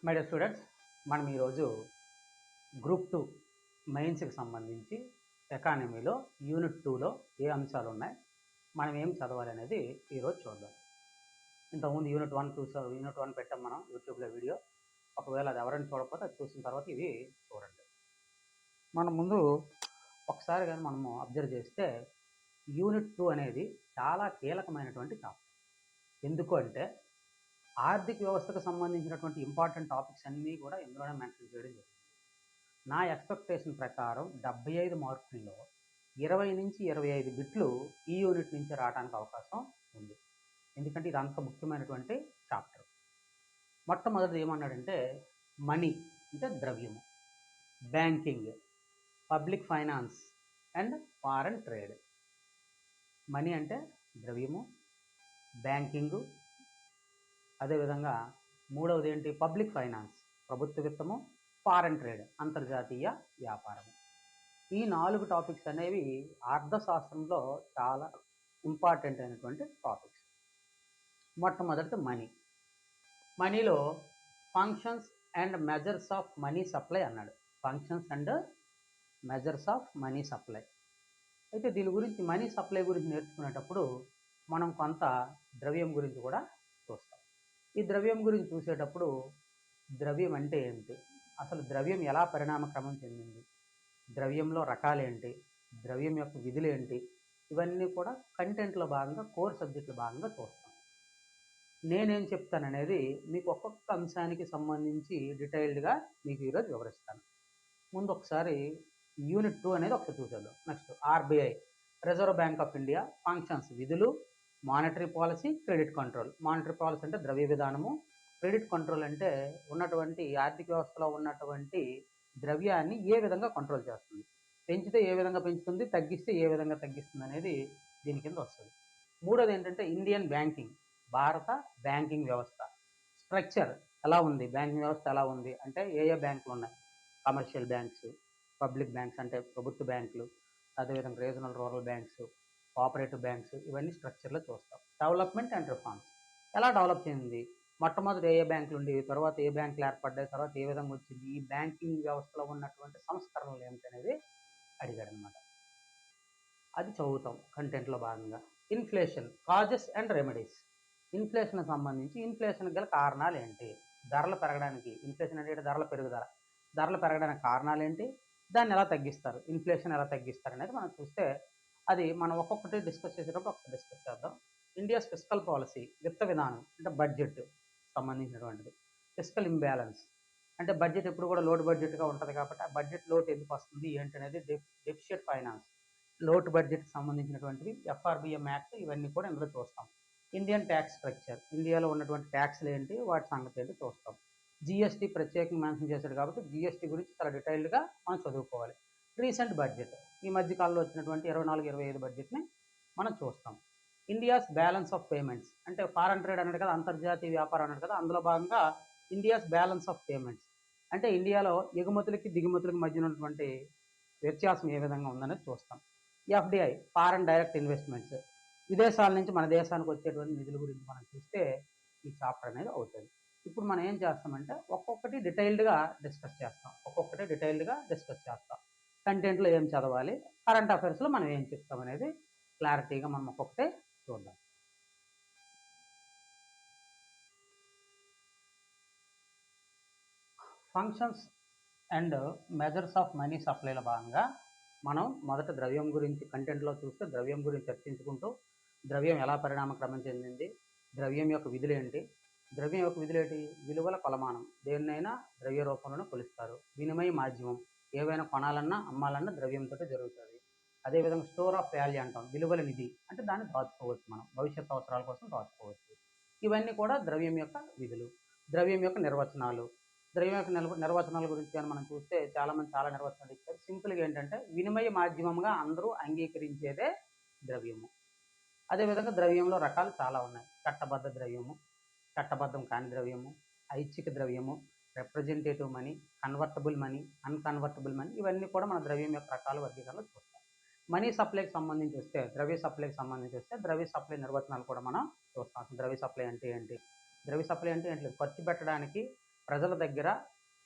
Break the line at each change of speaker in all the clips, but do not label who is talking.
My dear students, మనం ఈరోజు group 2 మెయిన్స్కి సంబంధించి ఎకానమీలో యూనిట్ 2లో ఏ అంశాలు ఉన్నాయి, మనం ఏం చదవాలి అనేది ఈరోజు చూద్దాం. ఇంతకుముందు యూనిట్ 1 చూసాం. యూనిట్ 1 పెట్టాం మనం యూట్యూబ్లో వీడియో. ఒకవేళ అది ఎవరైనా చూడకపోతే అది చూసిన తర్వాత ఇది చూడండి. మనం ముందు ఒకసారి కానీ మనము అబ్జర్వ్ చేస్తే యూనిట్ 2 అనేది చాలా కీలకమైనటువంటి టాపిక్. ఎందుకు అంటే ఆర్థిక వ్యవస్థకు సంబంధించినటువంటి ఇంపార్టెంట్ టాపిక్స్ అన్నీ కూడా ఇందులోనే మెన్షన్ చేయడం జరిగింది. నా ఎక్స్పెక్టేషన్ ప్రకారం 75 మార్కుల్లో 20 నుంచి 25 బిట్లు ఈ యూనిట్ నుంచి రావడానికి అవకాశం ఉంది. ఎందుకంటే ఇది అంత ముఖ్యమైనటువంటి చాప్టర్. మొట్టమొదటిది ఏమన్నాడంటే మనీ అంటే ద్రవ్యము, banking, public finance and foreign trade. Money అంటే ద్రవ్యము, బ్యాంకింగు, అదేవిధంగా మూడవది ఏంటి, పబ్లిక్ ఫైనాన్స్ ప్రభుత్వ విత్తము, ఫారెన్ ట్రేడ్ అంతర్జాతీయ వ్యాపారము. ఈ 4 టాపిక్స్ అనేవి అర్థశాస్త్రంలో చాలా ఇంపార్టెంట్ అయినటువంటి టాపిక్స్. మొట్టమొదటి మనీ. మనీలో functions and measures of money supply అన్నాడు. Functions and measures of money supply. అయితే దీని గురించి మనీ సప్లై గురించి నేర్చుకునేటప్పుడు మనం కొంత ద్రవ్యం గురించి కూడా చూస్తాం. ఈ ద్రవ్యం గురించి చూసేటప్పుడు ద్రవ్యం అంటే ఏంటి, అసలు ద్రవ్యం ఎలా పరిణామక్రమం చెందింది, ద్రవ్యంలో రకాలేంటి, ద్రవ్యం యొక్క విధులు ఏంటి, ఇవన్నీ కూడా కంటెంట్లో భాగంగా కోర్ సబ్జెక్టులో భాగంగా చూస్తాం. నేనేం చెప్తాననేది మీకు ఒక్కొక్క అంశానికి సంబంధించి డీటెయిల్డ్గా మీకు ఈరోజు వివరిస్తాను. ముందు ఒకసారి యూనిట్ 2 అనేది ఒకసారి చూసేద్దాం. Next RBI, reserve bank of India functions, విధులు, monetary policy, credit control. Monetary policy అంటే ద్రవ్య విధానము, క్రెడిట్ కంట్రోల్ అంటే ఉన్నటువంటి ఆర్థిక వ్యవస్థలో ఉన్నటువంటి ద్రవ్యాన్ని ఏ విధంగా కంట్రోల్ చేస్తుంది, పెంచితే ఏ విధంగా పెంచుతుంది, తగ్గిస్తే ఏ విధంగా తగ్గిస్తుంది అనేది దీని కింద వస్తుంది. మూడోది ఏంటంటే ఇండియన్ బ్యాంకింగ్, భారత బ్యాంకింగ్ వ్యవస్థ స్ట్రక్చర్ ఎలా ఉంది, బ్యాంకింగ్ వ్యవస్థ ఎలా ఉంది అంటే ఏ బ్యాంకులు ఉన్నాయి, కమర్షియల్ బ్యాంక్స్, పబ్లిక్ బ్యాంక్స్ అంటే ప్రభుత్వ బ్యాంకులు, అదేవిధంగా regional rural banks, cooperative banks, ఇవన్నీ స్ట్రక్చర్లో చూస్తాం. డెవలప్మెంట్ అండ్ రిఫార్మ్స్ ఎలా డెవలప్ చెందింది, మొట్టమొదటి ఏ బ్యాంకులు ఉండేవి, తర్వాత ఏ బ్యాంకులు ఏర్పడ్డాయి, తర్వాత ఏ విధంగా వచ్చింది, ఈ బ్యాంకింగ్ వ్యవస్థలో ఉన్నటువంటి సంస్కరణలు ఏమిటనేది అడిగాడు అనమాట. అది చదువుతాం కంటెంట్లో భాగంగా. Inflation, causes and remedies. Inflation సంబంధించి ఇన్ఫ్లేషన్ గల కారణాలు ఏంటి, ధరలు పెరగడానికి, ఇన్ఫ్లేషన్ అంటే ధరల పెరుగుదల, ధరలు పెరగడానికి కారణాలు ఏంటి, దాన్ని ఎలా తగ్గిస్తారు, ఇన్ఫ్లేషన్ ఎలా తగ్గిస్తారు అనేది మనం చూస్తే అది మనం ఒక్కొక్కటి డిస్కస్ చేసేటప్పుడు ఒకసారి డిస్కస్ చేద్దాం. ఇండియాస్ ఫిస్కల్ పాలసీ, విత్త విధానం అంటే బడ్జెట్ సంబంధించినటువంటిది. ఫిస్కల్ ఇంబ్యాలెన్స్ అంటే బడ్జెట్ ఎప్పుడు కూడా లోటు బడ్జెట్గా ఉంటుంది కాబట్టి ఆ బడ్జెట్ లోటు ఎందుకు వస్తుంది ఏంటి అనేది డెఫిషియట్ ఫైనాన్స్, లోటు బడ్జెట్కి సంబంధించినటువంటివి, ఎఫ్ఆర్బిఎం యాక్ట్, ఇవన్నీ కూడా ఇందులో చూస్తాం. ఇండియన్ ట్యాక్స్ స్ట్రక్చర్, ఇండియాలో ఉన్నటువంటి ట్యాక్స్లు ఏంటి, వాటి సంగతి ఏంటి చూస్తాం. జిఎస్టీ ప్రత్యేకంగా మెన్షన్ చేశాడు కాబట్టి జిఎస్టీ గురించి చాలా డీటెయిల్డ్గా మనం చదువుకోవాలి. రీసెంట్ బడ్జెట్, ఈ మధ్యకాలంలో వచ్చినటువంటి 24-25 బడ్జెట్ని మనం చూస్తాం. ఇండియాస్ బ్యాలెన్స్ ఆఫ్ పేమెంట్స్ అంటే ఫారెన్ ట్రేడ్ అన్నాడు కదా, అంతర్జాతీయ వ్యాపారం అన్నాడు కదా, అందులో భాగంగా ఇండియాస్ బ్యాలెన్స్ ఆఫ్ పేమెంట్స్ అంటే ఇండియాలో ఎగుమతులకి దిగుమతులకి మధ్య ఉన్నటువంటి వ్యత్యాసం ఏ విధంగా ఉందనేది చూస్తాం. ఎఫ్డిఐ, ఫారెన్ డైరెక్ట్ ఇన్వెస్ట్మెంట్స్, విదేశాల నుంచి మన దేశానికి వచ్చేటువంటి నిధుల గురించి మనం చూస్తే ఈ చాప్టర్ అనేది అవుతుంది. ఇప్పుడు మనం ఏం చేస్తామంటే ఒక్కొక్కటి డీటెయిల్డ్గా డిస్కస్ చేస్తాం. కంటెంట్లో ఏం చదవాలి, కరెంట్ అఫైర్స్లో మనం ఏం చెప్తాం అనేది క్లారిటీగా మనం ఒక్కొక్కటే చూద్దాం. Functions and measures of money సప్లైలో భాగంగా మనం మొదట ద్రవ్యం గురించి కంటెంట్లో చూస్తే ద్రవ్యం గురించి చర్చించుకుంటూ ద్రవ్యం ఎలా పరిణామక్రమం చెందింది, ద్రవ్యం యొక్క విధులు ఏంటి, ద్రవ్యం యొక్క విధులు ఏంటి, విలువల కొలమానం, దేన్నైనా ద్రవ్య రూపంలో కొలుస్తారు. వినిమయ మాధ్యమం, ఏవైనా కొనాలన్నా అమ్మాలన్నా ద్రవ్యంతో జరుగుతుంది. అదేవిధంగా స్టోర్ ఆఫ్ వాల్యూ అంటాం, విలువల నిధి అంటే దాన్ని దాచుకోవచ్చు, మనం భవిష్యత్ అవసరాల కోసం దాచుకోవచ్చు. ఇవన్నీ కూడా ద్రవ్యం యొక్క విధులు. ద్రవ్యం యొక్క నిర్వచనాలు, ద్రవ్యం యొక్క నిర్వచనాల గురించి కానీ మనం చూస్తే చాలామంది చాలా నిర్వచనాలు ఇచ్చారు. సింపుల్గా ఏంటంటే వినిమయ మాధ్యమంగా అందరూ అంగీకరించేదే ద్రవ్యము. అదేవిధంగా ద్రవ్యంలో రకాలు చాలా ఉన్నాయి. చట్టబద్ధ ద్రవ్యము, చట్టబద్ధం కాని ద్రవ్యము, ఐచ్ఛిక ద్రవ్యము, representative money, convertible money, unconvertible money, ఇవన్నీ కూడా మన ద్రవ్యం యొక్క రకాల వర్గీకరణలో చూస్తాం. మనీ సప్లైకి సంబంధించి వస్తే, ద్రవ్య సప్లైకి సంబంధించి వస్తే ద్రవ్య సప్లై నిర్వచనాలు కూడా మనం చూస్తాం. ద్రవ్య సప్లై అంటే ఏంటి, ద్రవ్య సప్లై అంటే ఏంటి, ఖర్చు పెట్టడానికి ప్రజల దగ్గర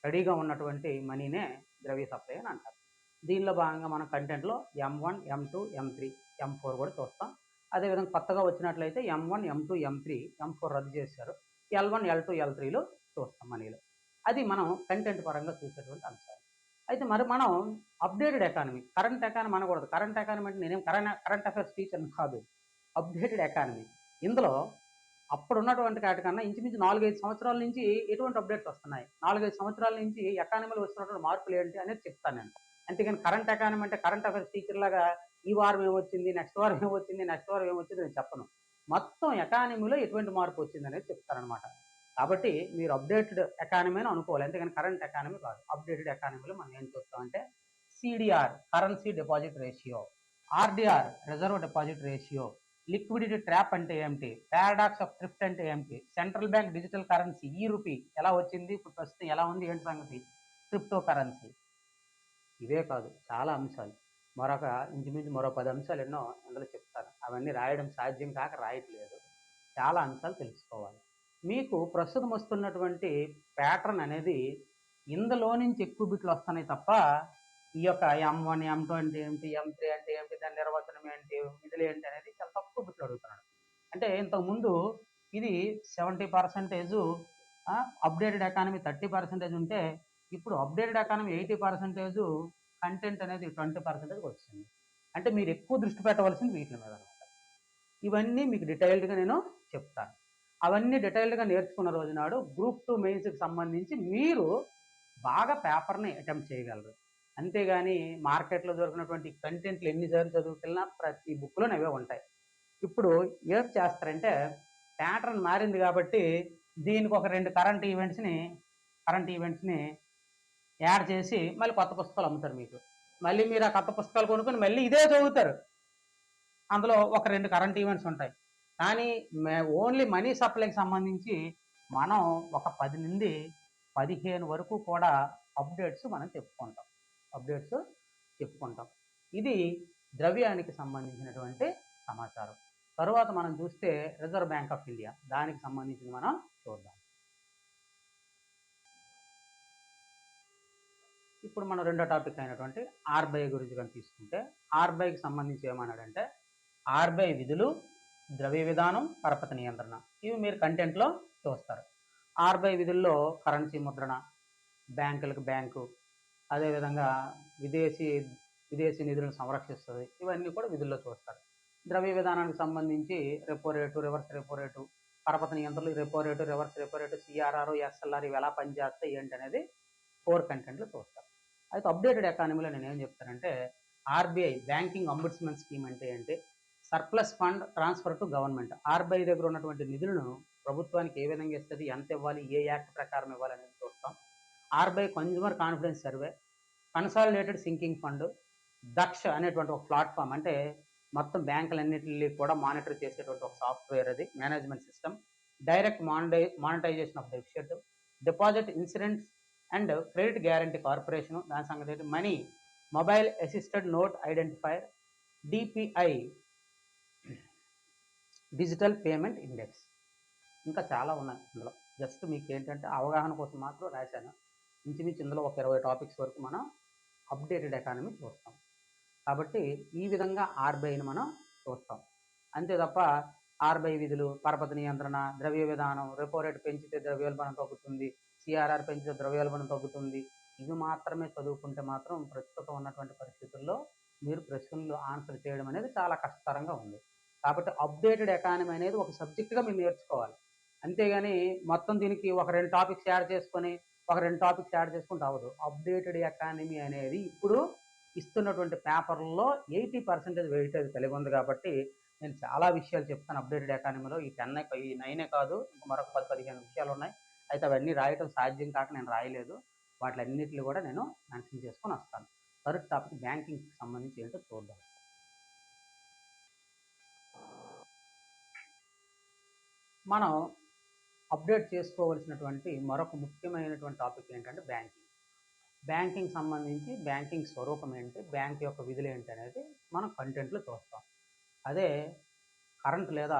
రెడీగా ఉన్నటువంటి మనీనే ద్రవ్య సప్లై అని అంటారు. దీనిలో భాగంగా మనం కంటెంట్లో M1, M2, M3, M4 కూడా చూస్తాం. అదేవిధంగా కొత్తగా వచ్చినట్లయితే M1, M2, M3, M4 రద్దు చేశారు. L1, L2, L3లు చూస్తాం మనీలో. అది మనం కంటెంట్ పరంగా చూసేటువంటి అంశాలు. అయితే మరి మనం అప్డేటెడ్ ఎకానమీ, కరెంట్ ఎకానమీ అనకూడదు. కరెంట్ ఎకానమీ అంటే నేనేం కరెంట్ అఫైర్స్ టీచర్ని కాదు. Updated economy. ఇందులో అప్పుడు ఉన్నటువంటి వాటికన్నా ఇంచుమించు 4-5 సంవత్సరాల నుంచి ఎటువంటి అప్డేట్స్ వస్తున్నాయి, 4-5 సంవత్సరాల నుంచి ఎకానమీలో వస్తున్నటువంటి మార్పులు ఏంటి అనేది చెప్తాను నేను. అంతేగాని కరెంట్ ఎకానమీ అంటే కరెంట్ అఫైర్స్ టీచర్ లాగా ఈ వారం ఏమొచ్చింది, నెక్స్ట్ వారం ఏమొచ్చింది, నెక్స్ట్ వారం ఏమొచ్చింది నేను చెప్పను. మొత్తం ఎకానమీలో ఎటువంటి మార్పు వచ్చింది అనేది చెప్తారనమాట. కాబట్టి మీరు అప్డేటెడ్ ఎకానమీ అని అనుకోవాలి, అంతేగాని కరెంట్ ఎకానమీ కాదు. అప్డేటెడ్ ఎకానమీలో మనం ఏం చూస్తామంటే CDR, currency deposit ratio, RDR, reserve deposit ratio, liquidity trap అంటే ఏమిటి, పారాడాక్స్ ఆఫ్ థ్రిఫ్ట్ అంటే ఏమిటి, central bank digital currency e rupee ఎలా వచ్చింది, ఇప్పుడు ప్రస్తుతం ఎలా ఉంది, ఏంటి సంగతి, క్రిప్టో కరెన్సీ. ఇవే కాదు చాలా అంశాలు, ఇంచుమించు మరో 10 అంశాలు ఎన్నో అందులో చెప్తాను. అవన్నీ రాయడం సాధ్యం కాక రాయట్లేదు. చాలా అంశాలు తెలుసుకోవాలి. మీకు ప్రస్తుతం వస్తున్నటువంటి ప్యాటర్న్ అనేది ఇందులో నుంచి ఎక్కువ బిట్లు వస్తున్నాయి తప్ప ఈ యొక్క M1, M2 అంటే ఏమిటి, M3 అంటే ఏమిటి, దాని నిర్వచనం ఏంటి, విధులు ఏంటి అనేది చాలా తక్కువ బిట్లు అడుగుతున్నాడు. అంటే ఇంతకుముందు ఇది 70% అప్డేటెడ్ ఎకానమీ 30% ఉంటే ఇప్పుడు అప్డేటెడ్ ఎకానమీ 80%, కంటెంట్ అనేది 20% వచ్చింది. అంటే మీరు ఎక్కువ దృష్టి పెట్టవలసింది వీటి మీద అనమాట. ఇవన్నీ మీకు డీటెయిల్డ్గా నేను చెప్తాను. అవన్నీ డీటెయిల్డ్గా నేర్చుకున్న రోజు నాడు గ్రూప్ 2 మెయిన్స్కి సంబంధించి మీరు బాగా పేపర్ని అటెంప్ట్ చేయగలరు. అంతేగాని మార్కెట్లో దొరికినటువంటి కంటెంట్లు ఎన్నిసార్లు చదువుకెళ్ళినా ప్రతి బుక్లోనే అవే ఉంటాయి. ఇప్పుడు ఏం చేస్తారంటే ప్యాటర్న్ మారింది కాబట్టి దీనికి ఒక 2 కరెంట్ ఈవెంట్స్ని యాడ్ చేసి మళ్ళీ కొత్త పుస్తకాలు అమ్ముతారు మీకు. మళ్ళీ మీరు ఆ కొత్త పుస్తకాలు కొనుక్కొని మళ్ళీ ఇదే చదువుతారు. అందులో ఒక 2 కరెంట్ ఈవెంట్స్ ఉంటాయి. కానీ ఓన్లీ మనీ సప్లైకి సంబంధించి మనం ఒక 10 నుండి 15 వరకు కూడా అప్డేట్స్ మనం చెప్పుకుంటాం. ఇది ద్రవ్యానికి సంబంధించినటువంటి సమాచారం. తరువాత మనం చూస్తే రిజర్వ్ బ్యాంక్ ఆఫ్ ఇండియా, దానికి సంబంధించి మనం చూద్దాం. ఇప్పుడు మనం రెండో టాపిక్ అయినటువంటి ఆర్బీఐ గురించి కానీ తీసుకుంటే ఆర్బీఐకి సంబంధించి ఏమన్నాడంటే ఆర్బీఐ విధులు, ద్రవ్య విధానం, పరపతి నియంత్రణ, ఇవి మీరు కంటెంట్లో చూస్తారు. ఆర్బీఐ విధుల్లో కరెన్సీ ముద్రణ, బ్యాంకులకు బ్యాంకు, అదేవిధంగా విదేశీ నిధులను సంరక్షిస్తుంది, ఇవన్నీ కూడా విధుల్లో చూస్తారు. ద్రవ్య విధానానికి సంబంధించి repo rate, reverse repo rate, పరపతి నియంత్రణలు, repo rate, reverse repo rate, CRR, SLR ఇవి ఎలా పనిచేస్తాయి ఏంటి అనేది 4 కంటెంట్లు చూస్తారు. అయితే అప్డేటెడ్ ఎకానమీలో నేను ఏం చెప్తానంటే ఆర్బీఐ బ్యాంకింగ్ అంబుడ్స్మన్ స్కీమ్ అంటే ఏంటి, surplus fund transfer to government, RBI దగ్గర ఉన్నటువంటి నిధులను ప్రభుత్వానికి ఏ విధంగా ఇస్తుంది, ఎంత ఇవ్వాలి, ఏ యాక్ట్ ప్రకారం ఇవ్వాలి అనేది చూస్తాం. RBI consumer confidence survey, consolidated sinking fund, Daksha అనేటువంటి ఒక ప్లాట్ఫామ్, అంటే మొత్తం బ్యాంకులన్నింటినీ కూడా మానిటర్ చేసేటువంటి ఒక సాఫ్ట్వేర్, అది management system, direct monetization of deficit, deposit insurance and credit guarantee corporation, దాని సంగతి money mobile assisted note identifier, DPI digital payment index, ఇంకా చాలా ఉన్నాయి ఇందులో. జస్ట్ మీకు ఏంటంటే అవగాహన కోసం మాత్రం రాశాను. ఇంచుమించు ఇందులో ఒక 20 టాపిక్స్ వరకు మనం అప్డేటెడ్ ఎకానమీ చూస్తాం. కాబట్టి ఈ విధంగా ఆర్బీఐని మనం చూస్తాం. అంతే తప్ప ఆర్బీఐ విధులు, పరపతి నియంత్రణ, ద్రవ్య విధానం, రెపో రేటు పెంచితే ద్రవ్యోల్బణం తగ్గుతుంది, సిఆర్ఆర్ పెంచితే ద్రవ్యోల్బణం తగ్గుతుంది, ఇవి మాత్రమే చదువుకుంటే మాత్రం ప్రస్తుతం ఉన్నటువంటి పరిస్థితుల్లో మీరు ప్రశ్నలు ఆన్సర్ చేయడం అనేది చాలా కష్టతరంగా ఉంది. కాబట్టి అప్డేటెడ్ ఎకానమీ అనేది ఒక సబ్జెక్టుగా మీరు నేర్చుకోవాలి. అంతేగాని మొత్తం దీనికి ఒక 2 టాపిక్స్ యాడ్ చేసుకుంటే అవ్వదు. అప్డేటెడ్ ఎకానమీ అనేది ఇప్పుడు ఇస్తున్నటువంటి పేపర్లో 80% వెయిటేజ్ కలిగి ఉంది. కాబట్టి నేను చాలా విషయాలు చెప్తాను అప్డేటెడ్ ఎకానమీలో. ఈ 9 కాదు, ఇంకా మరొక 10-15 విషయాలు ఉన్నాయి. అయితే అవన్నీ రాయటం సాధ్యం కాక నేను రాయలేదు. వాటిలన్నిటిని కూడా నేను మెన్షన్ చేసుకొని వస్తాను. థర్డ్ టాపిక్ బ్యాంకింగ్కి సంబంధించి ఏంటో చూద్దాం. మనం అప్డేట్ చేసుకోవాల్సినటువంటి మరొక ముఖ్యమైనటువంటి టాపిక్ ఏంటంటే బ్యాంకింగ్ సంబంధించి బ్యాంకింగ్ స్వరూపం ఏంటి, బ్యాంక్ యొక్క విధులు ఏంటి అనేది మనం కంటెంట్లో చూస్తాం. అదే కరెంట్ లేదా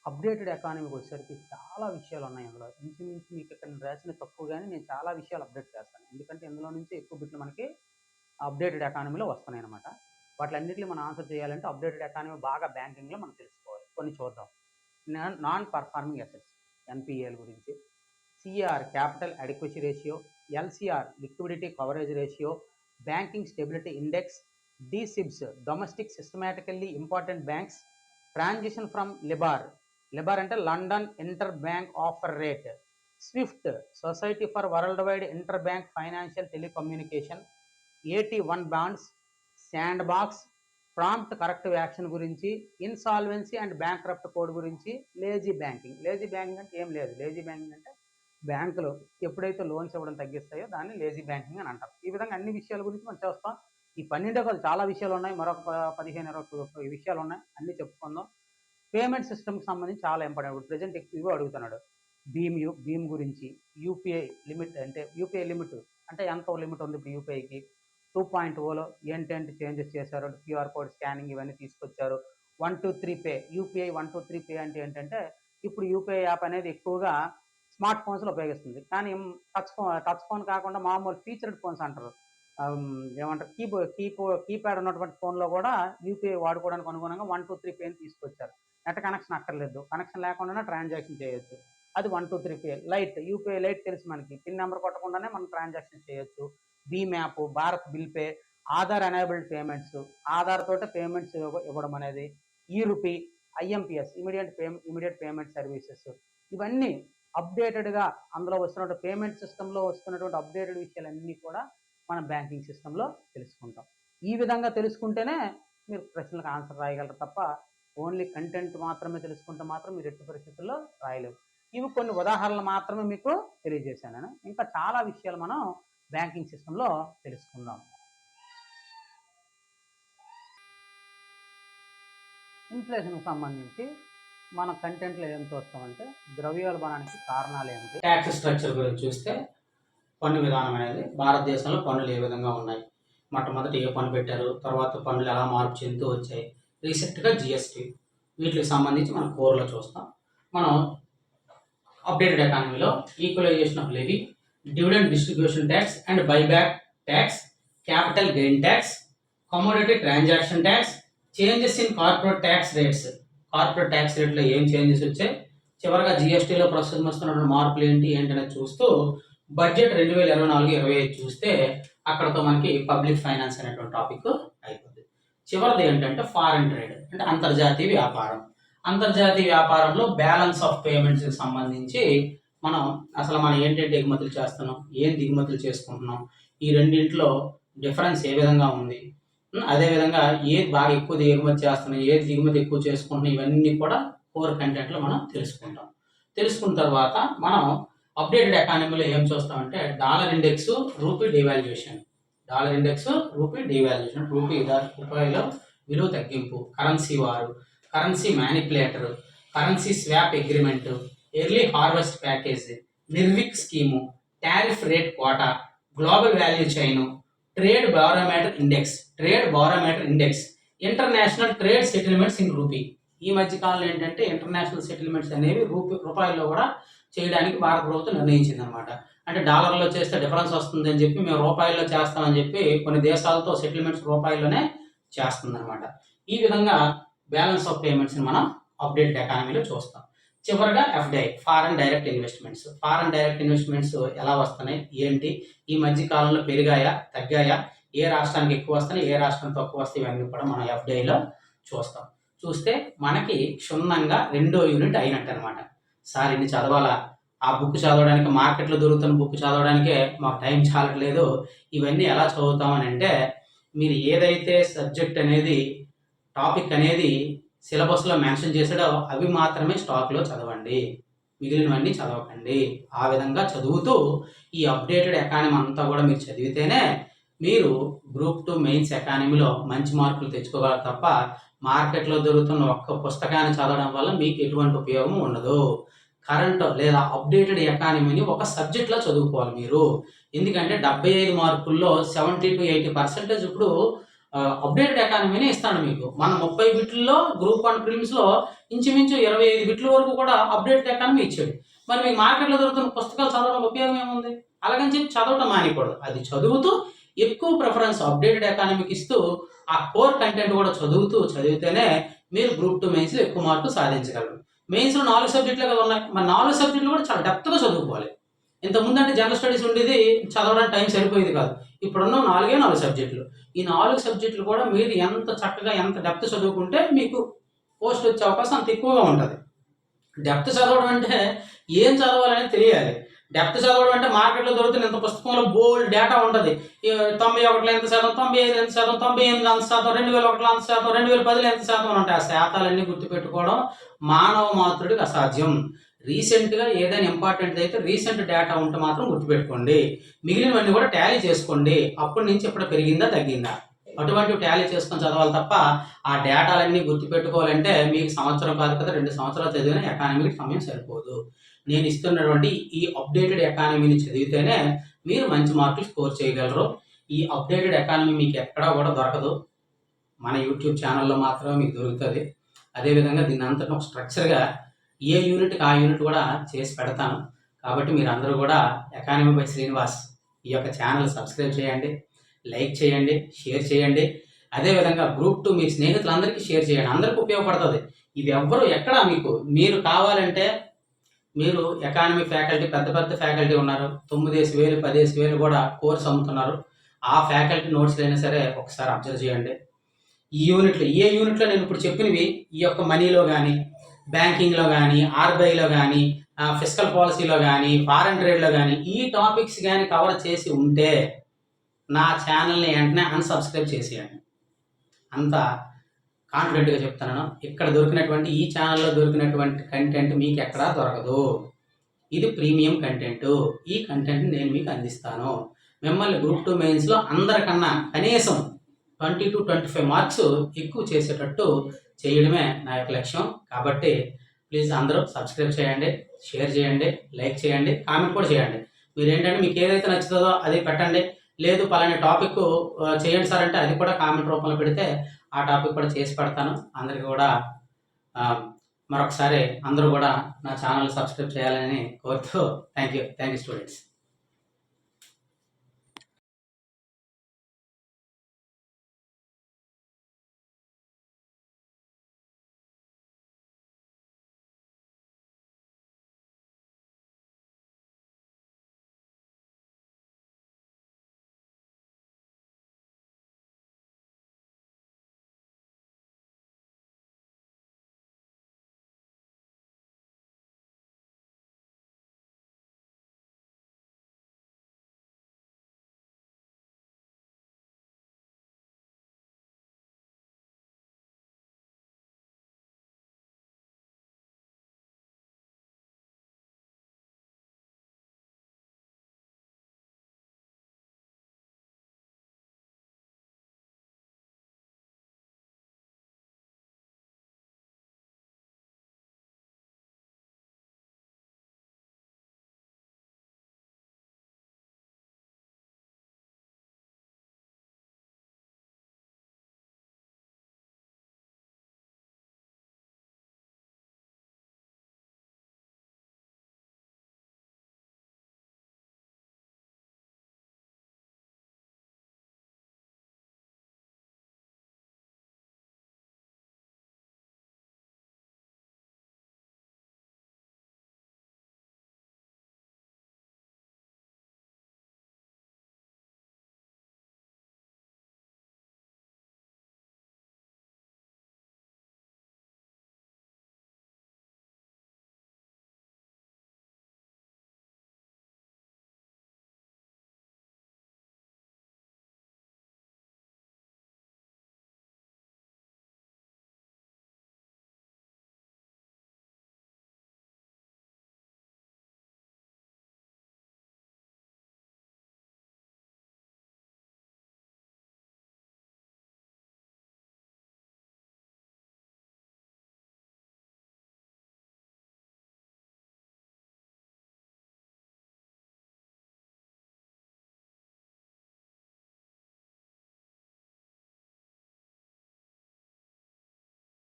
అప్డేటెడ్ ఎకానమీకి వచ్చేసరికి చాలా విషయాలు ఉన్నాయి అందులో. ఇంచుమించు మీకు ఇక్కడ నేను రాసిన తక్కువ కానీ నేను చాలా విషయాలు అప్డేట్ చేస్తాను. ఎందుకంటే ఇందులో నుంచి ఎక్కువ బిట్లు మనకి అప్డేటెడ్ ఎకానమీలో వస్తున్నాయి అనమాట. వాటిలన్నిటిని మనం ఆన్సర్ చేయాలంటే అప్డేటెడ్ ఎకానమీ బాగా బ్యాంకింగ్లో మనం తెలుసుకోవాలి. కొన్ని చూద్దాం. నాన్ పర్ఫార్మింగ్ అసెట్స్ ఎన్పిఏల గురించి, CR capital adequacy ratio, LCR liquidity coverage ratio, banking stability index, DSIBs domestic systematically important banks, transition from LIBOR అంటే London inter bank offer rate, SWIFT society for world wide inter bank financial telecommunication, 81 bonds, sand box, prompt corrective action గురించి, insolvency and bankruptcy code గురించి, lazy banking అంటే ఏం లేదు. Lazy banking అంటే బ్యాంకులు ఎప్పుడైతే loans ఇవ్వడం తగ్గిస్తాయో దాన్ని లేజీ బ్యాంకింగ్ అని అంటారు. ఈ విధంగా అన్ని విషయాల గురించి మనం చేస్తాం. ఈ 12 కాదు, చాలా విషయాలు ఉన్నాయి. మరొక 15-20 విషయాలు ఉన్నాయి, అన్నీ చెప్పుకుందాం. పేమెంట్ సిస్టమ్కి సంబంధించి చాలా ఇంపార్టెంట్. ఇప్పుడు ప్రజెంట్ ఎక్కువ అడుగుతున్నాడు. భీమ్ గురించి, యూపీఐ లిమిట్ అంటే ఎంత లిమిట్ ఉంది ఇప్పుడు యూపీఐకి, 2.0లో ఏంటంటే చేంజెస్ చేశారు, క్యూఆర్ కోడ్ స్కానింగ్ ఇవన్నీ తీసుకొచ్చారు. 123 పే, యూపీఐ 123 పే అంటే ఏంటంటే ఇప్పుడు యూపీఐ యాప్ అనేది ఎక్కువగా స్మార్ట్ ఫోన్స్లో ఉపయోగిస్తుంది. కానీ టచ్ ఫోన్ కాకుండా మామూలు ఫీచర్డ్ ఫోన్స్ అంటారు, ఏమంటారు, కీప్యాడ్ ఉన్నటువంటి ఫోన్లో కూడా యూపీఐ వాడుకోవడానికి అనుగుణంగా 123 పేని తీసుకొచ్చారు. నెట్ కనెక్షన్ అక్కర్లేదు, కనెక్షన్ లేకుండానే ట్రాన్సాక్షన్ చేయొచ్చు. అది 123 పే. లైట్, యూపీఐ లైట్ తెలుసు మనకి, పిన్ నెంబర్ కొట్టకుండానే మనం ట్రాన్సాక్షన్ చేయొచ్చు. భీమ్ app, Bharat bill pay, Aadhaar enabled payments, Aadhaar తోటే పేమెంట్స్ ఇవ్వడం అనేది, e rupee, IMPS immediate payment services, ఇవన్నీ అప్డేటెడ్గా అందులో వస్తున్న పేమెంట్ సిస్టంలో వస్తున్నటువంటి అప్డేటెడ్ విషయాలన్నీ కూడా మనం బ్యాంకింగ్ సిస్టంలో తెలుసుకుంటాం. ఈ విధంగా తెలుసుకుంటేనే మీరు ప్రశ్నలకు ఆన్సర్ రాయగలరు తప్ప ఓన్లీ కంటెంట్ మాత్రమే తెలుసుకుంటే మాత్రం మీరు ఎట్టి పరిస్థితుల్లో రాయలేవు. ఇవి కొన్ని ఉదాహరణలు మాత్రమే మీకు తెలియజేశాను నేను. ఇంకా చాలా విషయాలు మనం బ్యాంకింగ్ సిస్టంలో తెలుసుకుందాం. ఇన్ఫ్లేషన్కి సంబంధించి మన కంటెంట్లో ఏం చూస్తామంటే ద్రవ్యోల్బణానికి కారణాలు ఏమిటి, ట్యాక్స్ స్ట్రక్చర్ గురించి చూస్తే పన్ను విధానం అనేది భారతదేశంలో పన్నులు ఏ విధంగా ఉన్నాయి, మొట్టమొదటి ఏ పన్ను పెట్టారు, తర్వాత పన్నులు ఎలా మార్పు చెందుతూ వచ్చాయి, రీసెంట్గా జిఎస్టీ, వీటికి సంబంధించి మనం కోర్లో చూస్తాం. మనం అప్డేటెడ్ ఎకానమీలో equalisation of levy, dividend distribution tax and buyback tax, capital gain tax, commodity transaction tax, changes in corporate tax rates, corporate tax రేట్లో ఏం చేంజెస్ వచ్చాయి, చివరిగా జిఎస్టీలో ప్రస్తుతం వస్తున్నటువంటి మార్పులు ఏంటనేది చూస్తూ బడ్జెట్ 2024-25 చూస్తే అక్కడతో మనకి పబ్లిక్ ఫైనాన్స్ అనేటువంటి టాపిక్ అయిపోతుంది. చివరిది ఏంటంటే ఫారెన్ ట్రేడ్ అంటే అంతర్జాతీయ వ్యాపారం. అంతర్జాతీయ వ్యాపారంలో బ్యాలెన్స్ ఆఫ్ పేమెంట్స్కి సంబంధించి మనం ఏంటంటే ఎగుమతులు చేస్తున్నాం, ఏం దిగుమతులు చేసుకుంటున్నాం, ఈ రెండింటిలో డిఫరెన్స్ ఏ విధంగా ఉంది, అదేవిధంగా ఏది బాగా ఎక్కువ ఎగుమతి చేస్తున్నాం, ఏది దిగుమతి ఎక్కువ చేసుకుంటున్నాం, ఇవన్నీ కూడా కోర్ కంటెంట్లో మనం తెలుసుకుంటాం. తెలుసుకున్న తర్వాత మనం అప్డేటెడ్ ఎకానమీలో ఏం చూస్తామంటే డాలర్ ఇండెక్స్, రూపీ డివాల్యుయేషన్, రూపాయిలో విలువ తగ్గింపు, currency war, currency manipulator, currency swap agreement, early harvest package, Nirvik scheme, tariff rate quota, global value chain, trade barometer index, international trade settlements in rupee. ఈ మధ్య కాలంలో ఏంటంటే ఇంటర్నేషనల్ సెటిల్మెంట్స్ అనేవి రూపాయల్లో కూడా చేయడానికి భారత ప్రభుత్వం నిర్ణయించింది అనమాట. అంటే డాలర్లో చేస్తే డిఫరెన్స్ వస్తుంది అని చెప్పి మేము రూపాయల్లో చేస్తామని చెప్పి కొన్ని దేశాలతో సెటిల్మెంట్స్ రూపాయల్లోనే చేస్తుంది అనమాట. ఈ విధంగా బ్యాలెన్స్ ఆఫ్ పేమెంట్స్ని మనం అప్డేటెడ్ ఎకానమీలో చూస్తాం. చివరిగా ఎఫ్డిఐ, ఫారెన్ డైరెక్ట్ ఇన్వెస్ట్మెంట్స్ ఎలా వస్తున్నాయి ఏంటి, ఈ మధ్య కాలంలో పెరిగాయా తగ్గాయా, ఏ రాష్ట్రానికి ఎక్కువ వస్తున్నాయి ఏ రాష్ట్రానికి తక్కువ వస్తాయి, ఇవన్నీ కూడా మనం ఎఫ్డిఐలో చూస్తాం. చూస్తే మనకి క్షుణ్ణంగా 2వ యూనిట్ అయినట్టు అనమాట. సార్ ఇన్ని చదవాలా, ఆ బుక్ చదవడానికి మార్కెట్లో దొరుకుతున్న బుక్ చదవడానికే మాకు టైం చాలట్లేదు, ఇవన్నీ ఎలా చదువుతామని అంటే మీరు ఏదైతే సబ్జెక్ట్ అనేది టాపిక్ అనేది సిలబస్లో మెన్షన్ చేసాడో అవి మాత్రమే స్టాక్లో చదవండి, మిగిలినవన్నీ చదవకండి. ఆ విధంగా చదువుతూ ఈ అప్డేటెడ్ ఎకానమీ అంతా కూడా మీరు చదివితేనే మీరు గ్రూప్ 2 మెయిన్స్ ఎకానమీలో మంచి మార్కులు తెచ్చుకోగలరు తప్ప మార్కెట్లో దొరుకుతున్న ఒక్క పుస్తకాన్ని చదవడం వల్ల మీకు ఎటువంటి ఉపయోగం ఉండదు. కరెంట్ లేదా అప్డేటెడ్ ఎకానమీని ఒక సబ్జెక్ట్లో చదువుకోవాలి మీరు. ఎందుకంటే 75 మార్కుల్లో 70 to 80% ఇప్పుడు
అప్డేటెడ్ ఎకానమీని ఇస్తాడు మీకు. మన 30 బిట్లలో గ్రూప్ 1 ప్రిలిమ్స్లో ఇంచుమించు 25 బిట్ల వరకు కూడా అప్డేటెడ్ ఎకానమీ ఇచ్చాడు. మరి మీకు మార్కెట్లో దొరుకుతున్న పుస్తకాలు చదవడం ఉపయోగం ఏముంది? అలాగని చెప్పి చదవటం మానేయకూడదు. అది చదువుతూ ఎక్కువ ప్రిఫరెన్స్ అప్డేటెడ్ ఎకానమీకి ఇస్తూ ఆ కోర్ కంటెంట్ కూడా చదివితేనే మీరు గ్రూప్ 2 మెయిన్స్లో ఎక్కువ మార్కులు సాధించగలరు. మెయిన్స్లో 4 సబ్జెక్టులు కదా ఉన్నాయి. మరి 4 సబ్జెక్టులు కూడా చాలా డెప్త్గా చదువుకోవాలి. ఇంతకుముందు అంటే జనరల్ స్టడీస్ ఉండేది, చదవడానికి టైం సరిపోయేది కాదు. ఇప్పుడున్న 4 సబ్జెక్టులు. ఈ 4 సబ్జెక్టులు కూడా మీరు ఎంత చక్కగా ఎంత డెప్త్ చదువుకుంటే మీకు పోస్ట్ వచ్చే అవకాశం అంత ఎక్కువగా ఉంటుంది. డెప్త్ చదవడం అంటే ఏం చదవాలని తెలియాలి. డెప్త్ చదవడం అంటే మార్కెట్లో దొరుకుతున్న ఇంత పుస్తకంలో బోల్డ్ డేటా ఉంటుంది. 91లో ఎంత శాతం, 95 ఎంత శాతం, 98 ఎంత శాతం, 2001లో ఎంత శాతం, 2010లో ఎంత శాతం అని ఉంటాయి. ఆ శాతాలన్నీ గుర్తుపెట్టుకోవడం మానవ మాతృడికి అసాధ్యం. రీసెంట్గా ఏదైనా ఇంపార్టెంట్ అయితే రీసెంట్ డేటా ఉంటే మాత్రం గుర్తుపెట్టుకోండి. మిగిలినవన్నీ కూడా టాలీ చేసుకోండి. అప్పటి నుంచి ఎప్పుడు పెరిగిందా తగ్గిందా అటువంటి టాలీ చేసుకొని చదవాలి తప్ప ఆ డేటాలన్నీ గుర్తుపెట్టుకోవాలంటే మీకు సంవత్సరం కాదు కదా 2 సంవత్సరాలు చదివిన ఎకానమీకి సమయం సరిపోదు. నేను ఇస్తున్నటువంటి ఈ అప్డేటెడ్ ఎకానమీని చదివితేనే మీరు మంచి మార్కులు స్కోర్ చేయగలరు. ఈ అప్డేటెడ్ ఎకానమీ మీకు ఎక్కడా కూడా దొరకదు. మన యూట్యూబ్ ఛానల్లో మాత్రమే మీకు దొరుకుతుంది. అదేవిధంగా దీన్ని అంతటా ఒక స్ట్రక్చర్గా ఏ యూనిట్కి ఆ యూనిట్ కూడా చేసి పెడతాను. కాబట్టి మీరు అందరూ కూడా ఎకానమీ బై శ్రీనివాస్ ఈ యొక్క ఛానల్ సబ్స్క్రైబ్ చేయండి, లైక్ చేయండి, షేర్ చేయండి. అదేవిధంగా గ్రూప్ 2 మీ స్నేహితులందరికీ షేర్ చేయండి. అందరికీ ఉపయోగపడుతుంది. ఇది ఎవ్వరు ఎక్కడ మీరు కావాలంటే మీరు ఎకానమీ ఫ్యాకల్టీ పెద్ద ఫ్యాకల్టీ ఉన్నారు. 9,000 10,000 కూడా కోర్స్ అమ్ముతున్నారు. ఆ ఫ్యాకల్టీ నోట్స్లు అయినా సరే ఒకసారి అబ్జర్వ్ చేయండి. ఈ యూనిట్లో ఏ యూనిట్లో నేను ఇప్పుడు చెప్పినవి ఈ యొక్క మనీలో కానీ, బ్యాంకింగ్లో కానీ, ఆర్బీఐలో కానీ, ఫిస్కల్ పాలసీలో కానీ, ఫారెన్ ట్రేడ్లో కానీ ఈ టాపిక్స్ కానీ కవర్ చేసి ఉంటే నా ఛానల్ని వెంటనే అన్సబ్స్క్రైబ్ చేసేయండి. అంత కాన్ఫిడెంట్గా చెప్తున్నాను. ఇక్కడ దొరికినటువంటి ఈ ఛానల్లో దొరికినటువంటి కంటెంట్ మీకు ఎక్కడా దొరకదు. ఇది ప్రీమియం కంటెంట్. ఈ కంటెంట్ని నేను మీకు అందిస్తాను. మిమ్మల్ని గ్రూప్ 2 మెయిన్స్లో అందరికన్నా కనీసం 20 to 25 మార్క్స్ ఎక్కువ చేసేటట్టు చేయడమే నా యొక్క లక్ష్యం. కాబట్టి ప్లీజ్ అందరూ సబ్స్క్రైబ్ చేయండి, షేర్ చేయండి, లైక్ చేయండి, కామెంట్ కూడా చేయండి. మీరు ఏంటంటే మీకు ఏదైతే నచ్చుతుందో అది పెట్టండి. లేదు పలానా టాపిక్ చేయండి సార్ అంటే అది కూడా కామెంట్ రూపంలో పెడితే ఆ టాపిక్ కూడా చేసి పెడతాను. అందరికీ కూడా మరొకసారి అందరూ కూడా నా ఛానల్ సబ్స్క్రైబ్ చేయాలని కోరుతూ థ్యాంక్ యూ స్టూడెంట్స్.